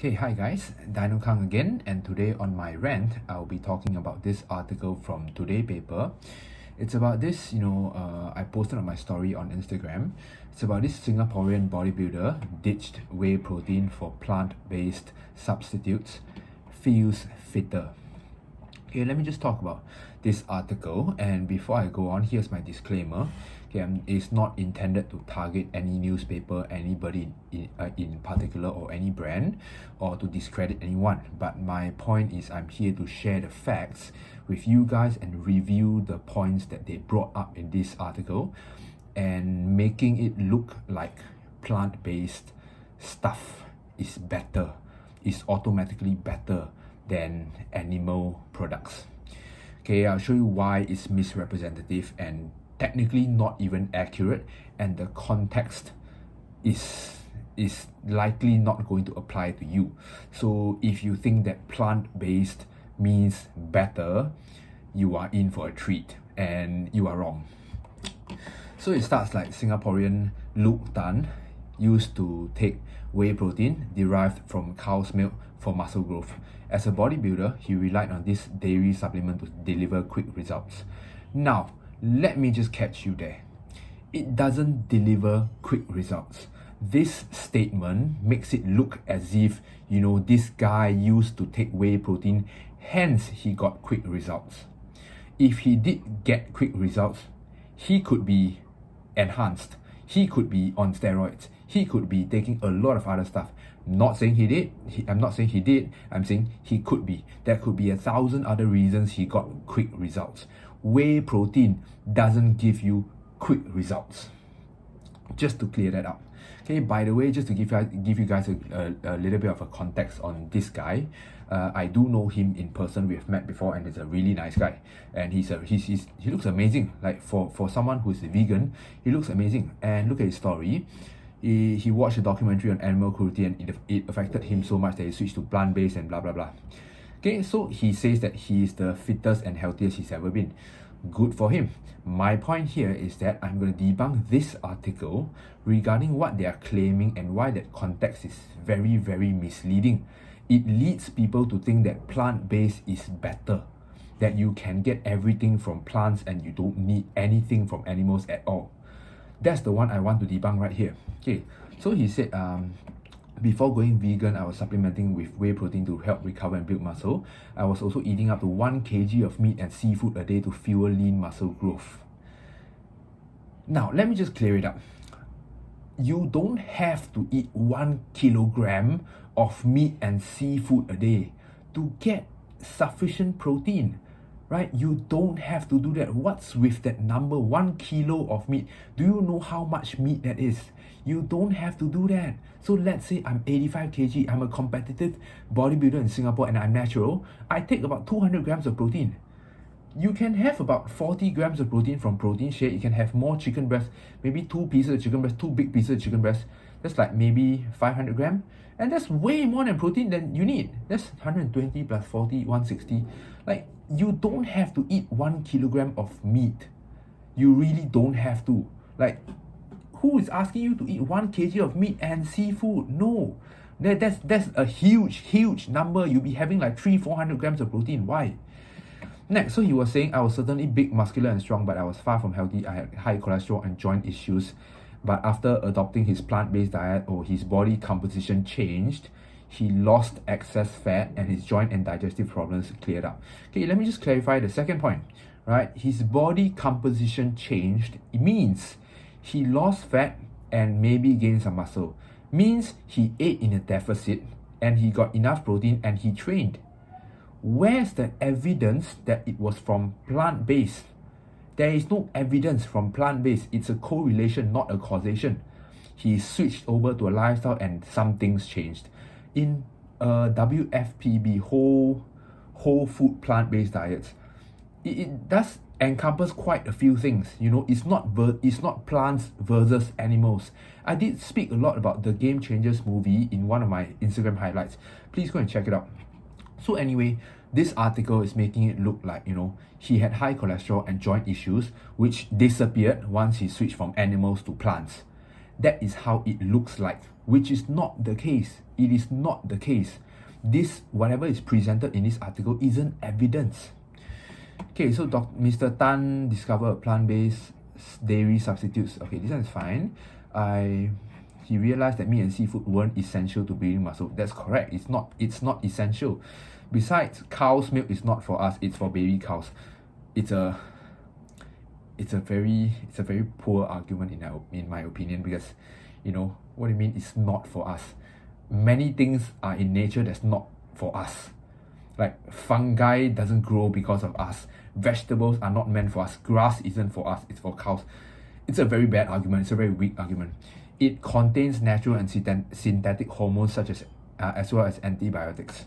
Okay, hi guys, Dino Kang again, and today on my rant, I'll be talking about this article from Today paper. It's about this, I posted on my story on Instagram. It's about this Singaporean bodybuilder ditched whey protein for plant-based substitutes, feels fitter. Okay, let me just talk about this article, and before I go on, here's my disclaimer. Okay, it's not intended to target any newspaper, anybody in particular, or any brand, or to discredit anyone. But my point is, I'm here to share the facts with you guys and review the points that they brought up in this article, and making it look like plant-based stuff is better, is automatically better than animal products. Okay, I'll show you why it's misrepresentative and technically not even accurate, and the context is likely not going to apply to you. So if you think that plant-based means better, you are in for a treat, and you are wrong. So it starts like Singaporean Luke Tan used to take whey protein derived from cow's milk for muscle growth. As a bodybuilder, he relied on this dairy supplement to deliver quick results. Now, let me just catch you there. It doesn't deliver quick results. This statement makes it look as if, this guy used to take whey protein, hence he got quick results. If he did get quick results, he could be enhanced. He could be on steroids. He could be taking a lot of other stuff. Not saying he did. I'm not saying he did. I'm saying he could be. There could be 1,000 other reasons he got quick results. Whey protein doesn't give you quick results. Just to clear that up. Okay, by the way, just to give you guys a little bit of a context on this guy, I do know him in person. We've met before, and he's a really nice guy, and he looks amazing. Like for someone who's a vegan, he looks amazing. And look at his story. He watched a documentary on animal cruelty, and it affected him so much that he switched to plant-based and blah blah blah. Okay, so he says that he is the fittest and healthiest he's ever been. Good for him. My point here is that I'm going to debunk this article regarding what they are claiming and why that context is very, very misleading. It leads people to think that plant-based is better, that you can get everything from plants and you don't need anything from animals at all. That's the one I want to debunk right here. Okay, so he said, before going vegan, I was supplementing with whey protein to help recover and build muscle. I was also eating up to 1 kg of meat and seafood a day to fuel lean muscle growth. Now, let me just clear it up. You don't have to eat 1 kilogram of meat and seafood a day to get sufficient protein, right? You don't have to do that. What's with that number, 1 kilo of meat? Do you know how much meat that is? You don't have to do that. So let's say I'm 85 kg, I'm a competitive bodybuilder in Singapore, and I'm natural. I take about 200 grams of protein. You can have about 40 grams of protein from protein shake. You can have more chicken breast, maybe 2 pieces of chicken breast, 2 big pieces of chicken breast. That's like maybe 500 grams. And that's way more than protein than you need. That's 120 plus 40, 160. Like, you don't have to eat 1 kilogram of meat. You really don't have to. Like, who is asking you to eat 1 kg of meat and seafood? No. That's a huge number. You'll be having like 300-400 grams of protein. Why? Next, so he was saying, I was certainly big, muscular and strong, but I was far from healthy. I had high cholesterol and joint issues. But after adopting his plant-based diet, his body composition changed. He lost excess fat and his joint and digestive problems cleared up. Okay, let me just clarify the second point, right? His body composition changed. It means he lost fat and maybe gained some muscle. Means he ate in a deficit and he got enough protein and he trained. Where's the evidence that it was from plant-based? There is no evidence from plant-based. It's a correlation, not a causation. He switched over to a lifestyle and some things changed. In WFPB, whole food plant-based diets, it does encompass quite a few things. It's not plants versus animals. I did speak a lot about the Game Changers movie in one of my Instagram highlights. Please go and check it out. So anyway, this article is making it look like, he had high cholesterol and joint issues, which disappeared once he switched from animals to plants. that is how it looks like, which is not the case. It is not the case. This, whatever is presented in this article, isn't evidence. Okay, so Mr. Tan discovered plant-based dairy substitutes. Okay, this one is fine. He realized that meat and seafood weren't essential to building muscle. That's correct. It's not essential. Besides, cow's milk is not for us, it's for baby cows. It's a very poor argument in my opinion, because what do you mean it's not for us? Many things are in nature that's not for us. Like fungi doesn't grow because of us. Vegetables are not meant for us. Grass isn't for us, it's for cows. It's a very bad argument. It's a very weak argument. It contains natural and synthetic hormones such as well as antibiotics.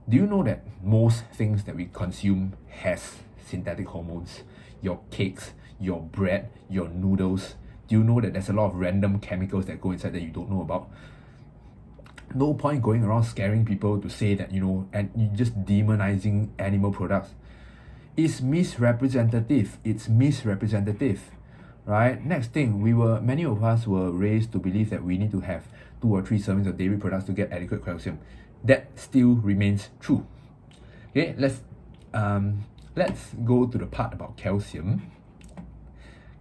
Do you know that most things that we consume has synthetic hormones? Your cakes, your bread, your noodles. Do you know that there's a lot of random chemicals that go inside that you don't know about? No point going around scaring people to say that, and you just demonizing animal products. It's misrepresentative. It's misrepresentative. Right? Next thing, many of us were raised to believe that we need to have 2 or 3 servings of dairy products to get adequate calcium. That still remains true. Okay, let's go to the part about calcium.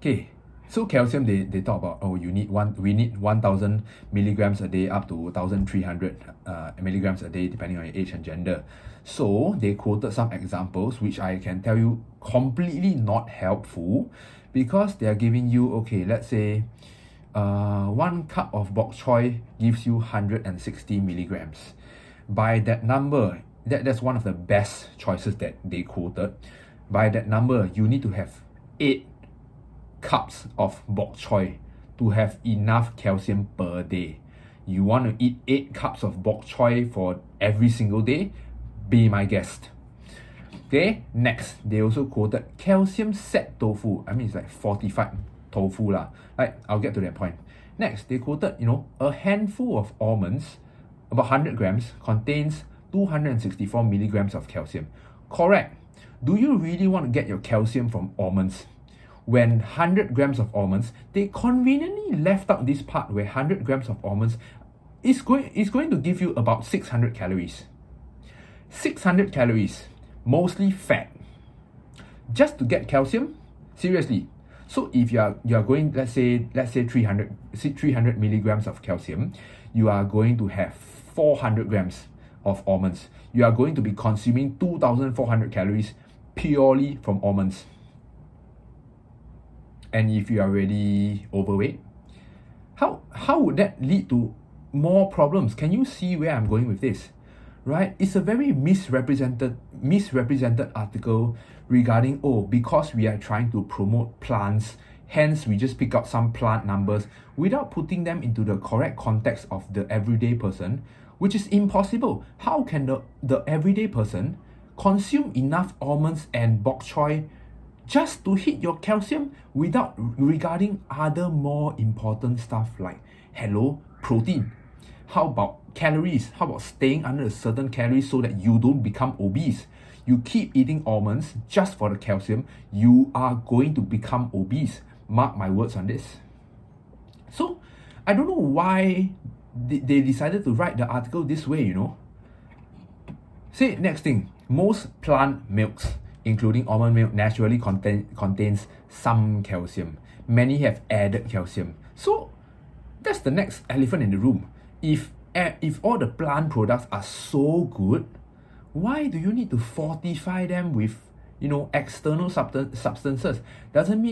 Okay, so calcium, they talk about, we need 1,000 milligrams a day up to 1,300 milligrams a day depending on your age and gender. So they quoted some examples which I can tell you completely not helpful, because they are giving you, okay, let's say 1 cup of bok choy gives you 160 milligrams. By that number, that's one of the best choices that they quoted. By that number, you need to have 8 cups of bok choy to have enough calcium per day. You want to eat 8 cups of bok choy for every single day? Be my guest. Okay, next, they also quoted calcium set tofu. I mean, it's like fortified tofu lah. Right, I'll get to that point. Next, they quoted, a handful of almonds, about 100 grams, contains 264 milligrams of calcium. Correct. Do you really want to get your calcium from almonds? When 100 grams of almonds, they conveniently left out this part where 100 grams of almonds is going to give you about 600 calories. 600 calories. Mostly fat, just to get calcium? Seriously. So if you are going, let's say 300 milligrams of calcium, you are going to have 400 grams of almonds. You are going to be consuming 2,400 calories purely from almonds. And if you are already overweight, how would that lead to more problems? Can you see where I'm going with this? Right? It's a very misrepresented article regarding, because we are trying to promote plants, hence we just pick out some plant numbers without putting them into the correct context of the everyday person, which is impossible. How can the everyday person consume enough almonds and bok choy just to hit your calcium without regarding other more important stuff like, protein? How about calories? How about staying under a certain calories so that you don't become obese? You keep eating almonds just for the calcium, you are going to become obese. Mark my words on this. So, I don't know why they decided to write the article this way, Say, next thing, most plant milks, including almond milk, naturally contains some calcium. Many have added calcium. So, that's the next elephant in the room. If all the plant products are so good, why do you need to fortify them with external substances? Doesn't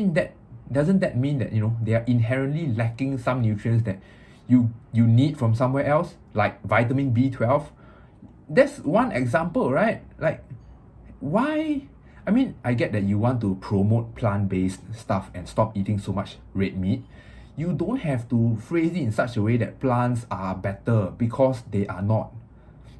that mean that they are inherently lacking some nutrients that you need from somewhere else, like vitamin B12? That's one example, right? Like, why? I mean, I get that you want to promote plant-based stuff and stop eating so much red meat. You don't have to phrase it in such a way that plants are better, because they are not.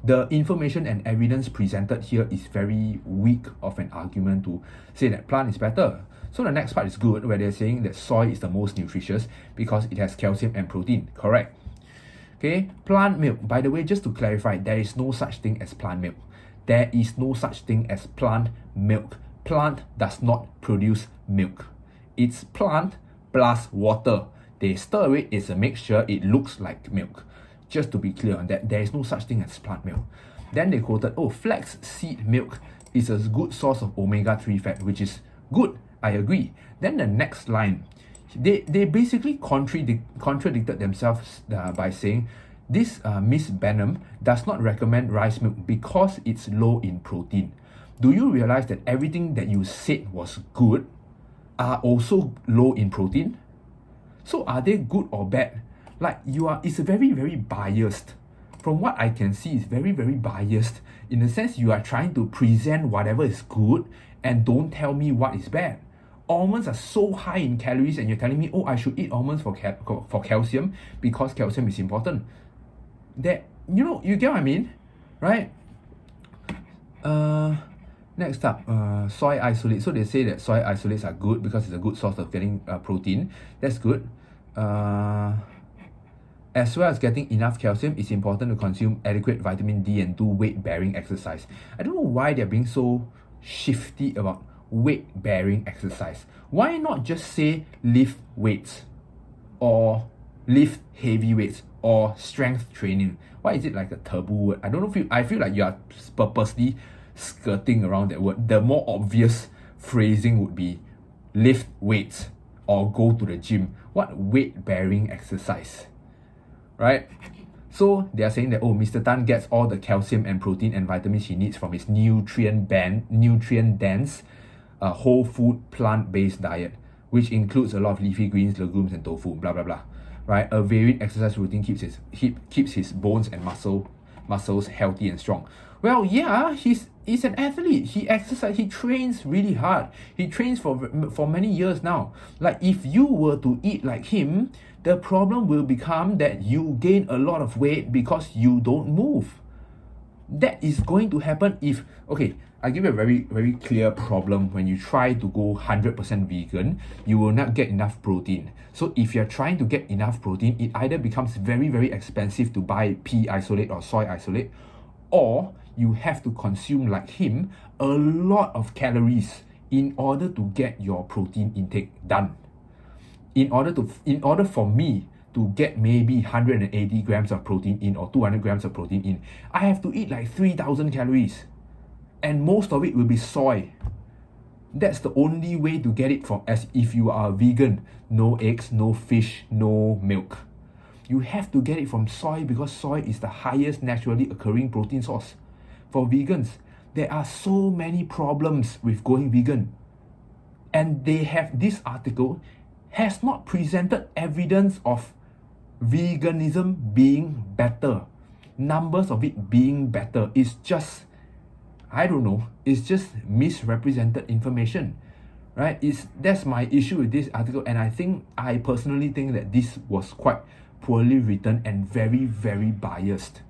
The information and evidence presented here is very weak of an argument to say that plant is better. So the next part is good, where they're saying that soy is the most nutritious because it has calcium and protein. Correct. Okay, plant milk. By the way, just to clarify, there is no such thing as plant milk. There is no such thing as plant milk. Plant does not produce milk. It's plant plus water. They stir it, it's a mixture, it looks like milk. Just to be clear on that, there is no such thing as plant milk. Then they quoted, oh, flax seed milk is a good source of omega-3 fat, which is good, I agree. Then the next line, they basically contradicted themselves by saying, this Miss Benham does not recommend rice milk because it's low in protein. Do you realize that everything that you said was good are also low in protein? So are they good or bad? Like it's very, very biased. From what I can see, it's very, very biased. In a sense, you are trying to present whatever is good and don't tell me what is bad. Almonds are so high in calories and you're telling me, oh, I should eat almonds for calcium because calcium is important. That, you get what I mean? Right? Next up, soy isolate. So they say that soy isolates are good because it's a good source of getting protein. That's good. As well as getting enough calcium, it's important to consume adequate vitamin D and do weight-bearing exercise. I don't know why they're being so shifty about weight-bearing exercise. Why not just say lift weights or lift heavy weights or strength training? Why is it like a taboo word? I don't know. I feel like you are purposely skirting around that word. The more obvious phrasing would be lift weights or go to the gym. What weight-bearing exercise? Right? So they are saying that, oh, Mr. Tan gets all the calcium and protein and vitamins he needs from his nutrient-dense, whole food, plant-based diet, which includes a lot of leafy greens, legumes, and tofu, blah, blah, blah. Right? A varied exercise routine keeps his bones and muscles healthy and strong. Well, yeah, he's an athlete. He exercises, he trains really hard. He trains for many years now. Like, if you were to eat like him, the problem will become that you gain a lot of weight because you don't move. That is going to happen if, okay, I give you a very, very clear problem. When you try to go 100% vegan, you will not get enough protein. So if you're trying to get enough protein, it either becomes very, very expensive to buy pea isolate or soy isolate, or you have to consume, like him, a lot of calories in order to get your protein intake done. In order for me to get maybe 180 grams of protein in or 200 grams of protein in, I have to eat like 3,000 calories. And most of it will be soy. That's the only way to get it from, as if you are a vegan. No eggs, no fish, no milk. You have to get it from soy because soy is the highest naturally occurring protein source. For vegans, there are so many problems with going vegan. And this article has not presented evidence of veganism being better. Numbers of it being better. It's just, I don't know, it's just misrepresented information. Right? That's my issue with this article, and I personally think that this was quite poorly written and very, very biased.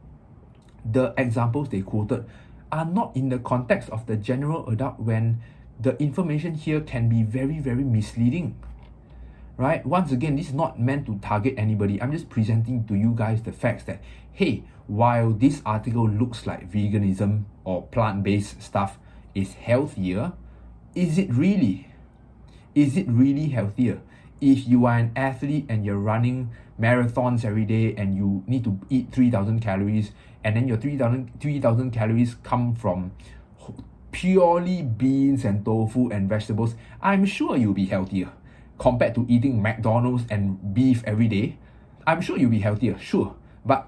The examples they quoted are not in the context of the general adult when the information here can be very, very misleading. Right? Once again, this is not meant to target anybody. I'm just presenting to you guys the facts that, hey, while this article looks like veganism or plant-based stuff is healthier, is it really? Is it really healthier? If you are an athlete and you're running marathons every day and you need to eat 3,000 calories, and then your 3,000 calories come from purely beans and tofu and vegetables, I'm sure you'll be healthier. Compared to eating McDonald's and beef every day, I'm sure you'll be healthier, sure. But,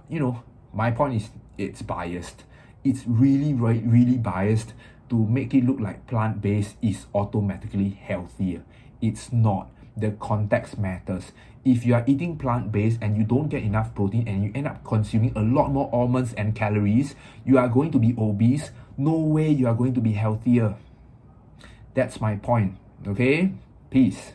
my point is, it's biased. It's really, really biased to make it look like plant-based is automatically healthier. It's not. The context matters. If you are eating plant-based and you don't get enough protein and you end up consuming a lot more almonds and calories, you are going to be obese. No way you are going to be healthier. That's my point. Okay? Peace.